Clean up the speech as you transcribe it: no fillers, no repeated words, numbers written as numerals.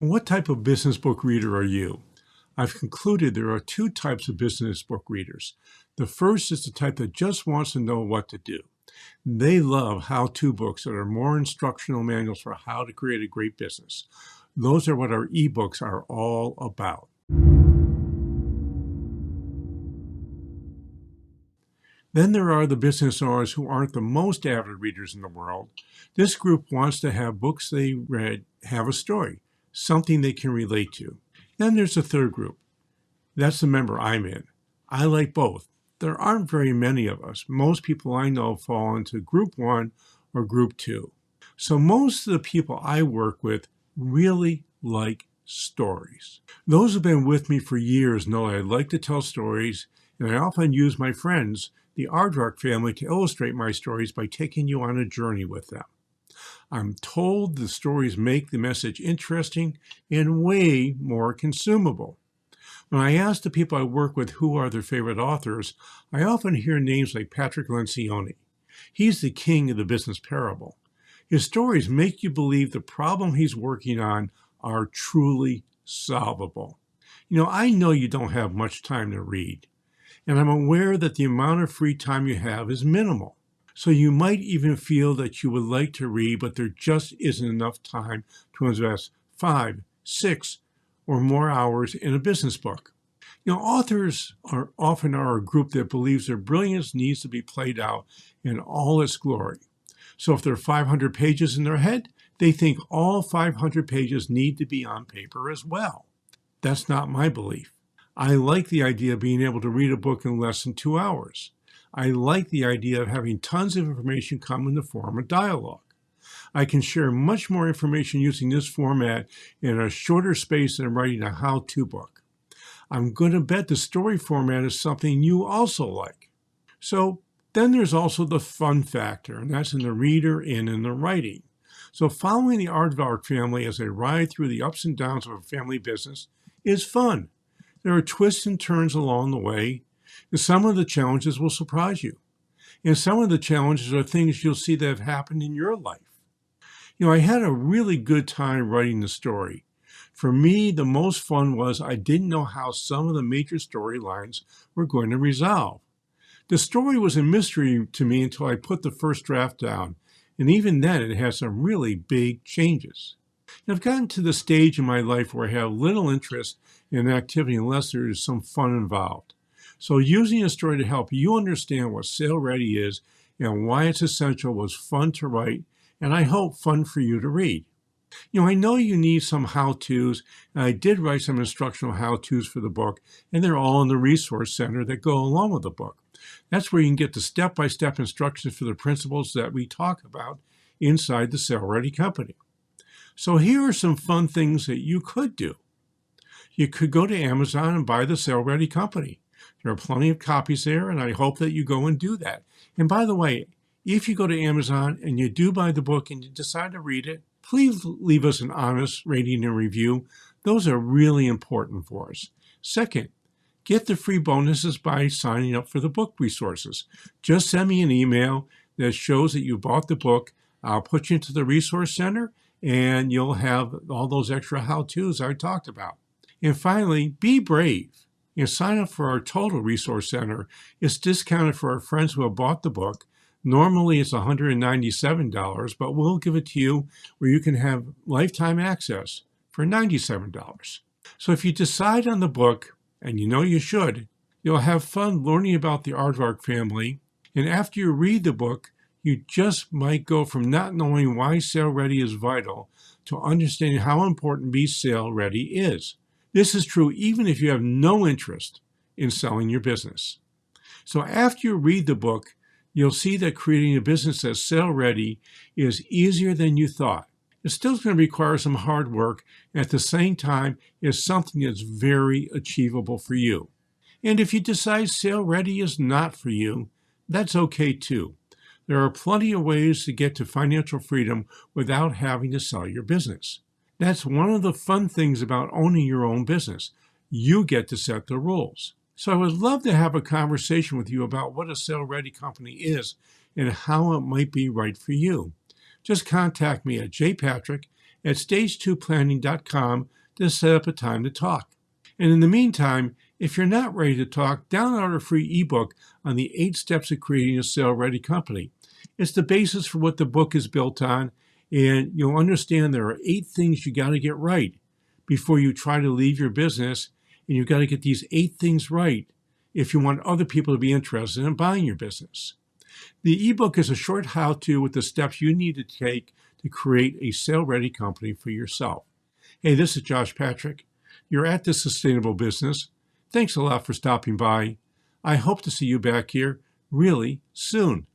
What type of business book reader are you? I've concluded there are two types of business book readers. The first is the type that just wants to know what to do. They love how-to books that are more instructional manuals for how to create a great business. Those are what our ebooks are all about. Then there are the business owners who aren't the most avid readers in the world. This group wants to have books they read have a story, something they can relate to. Then there's a third group. That's the member I'm in. I like both. There aren't very many of us. Most people I know fall into group 1 or group 2. So most of the people I work with really like stories. Those who've been with me for years know that I like to tell stories, and I often use my friends, the Aardvark family, to illustrate my stories by taking you on a journey with them. I'm told the stories make the message interesting and way more consumable. When I ask the people I work with who are their favorite authors, I often hear names like Patrick Lencioni. He's the king of the business parable. His stories make you believe the problem he's working on are truly solvable. I know you don't have much time to read, and I'm aware that the amount of free time you have is minimal. So you might even feel that you would like to read, but there just isn't enough time to invest 5, 6, or more hours in a business book. Authors are often a group that believes their brilliance needs to be played out in all its glory. So if there are 500 pages in their head, they think all 500 pages need to be on paper as well. That's not my belief. I like the idea of being able to read a book in less than 2 hours. I like the idea of having tons of information come in the form of dialogue. I can share much more information using this format in a shorter space than writing a how-to book. I'm going to bet the story format is something you also like. So then there's also the fun factor, and that's in the reader and in the writing. So following the Aardvark family as they ride through the ups and downs of a family business is fun. There are twists and turns along the way, and some of the challenges will surprise you. And some of the challenges are things you'll see that have happened in your life. I had a really good time writing the story. For me, the most fun was I didn't know how some of the major storylines were going to resolve. The story was a mystery to me until I put the first draft down, and even then it had some really big changes. I've gotten to the stage in my life where I have little interest in activity unless there is some fun involved. So using a story to help you understand what Sale Ready is and why it's essential was fun to write, and I hope fun for you to read. I know you need some how-tos, and I did write some instructional how-tos for the book, and they're all in the resource center that go along with the book. That's where you can get the step-by-step instructions for the principles that we talk about inside the Sale Ready company. So here are some fun things that you could do. You could go to Amazon and buy the Sale Ready company. There are plenty of copies there, and I hope that you go and do that. And by the way, if you go to Amazon and you do buy the book and you decide to read it, please leave us an honest rating and review. Those are really important for us. Second, get the free bonuses by signing up for the book resources. Just send me an email that shows that you bought the book. I'll put you into the resource center, and you'll have all those extra how-tos I talked about. And finally, be brave and sign up for our total resource center. It's discounted for our friends who have bought the book. Normally it's $197, but we'll give it to you where you can have lifetime access for $97. So if you decide on the book, and you know you should, you'll have fun learning about the Aardvark family. And after you read the book, you just might go from not knowing why Sale Ready is vital to understanding how important Be Sale Ready is. This is true even if you have no interest in selling your business. So after you read the book, you'll see that creating a business that's sale ready is easier than you thought. It's still going to require some hard work, and at the same time, it's something that's very achievable for you. And if you decide sale ready is not for you, that's okay too. There are plenty of ways to get to financial freedom without having to sell your business. That's one of the fun things about owning your own business. You get to set the rules. So I would love to have a conversation with you about what a Sale Ready company is and how it might be right for you. Just contact me at jpatrick at stage2planning.com to set up a time to talk. And in the meantime, if you're not ready to talk, download our free ebook on the 8 steps of creating a sale-ready company. It's the basis for what the book is built on, and you'll understand there are 8 things you got to get right before you try to leave your business, and you've got to get these 8 things right if you want other people to be interested in buying your business. The ebook is a short how-to with the steps you need to take to create a sale-ready company for yourself. Hey, this is Josh Patrick. You're at The Sustainable Business. Thanks a lot for stopping by. I hope to see you back here really soon.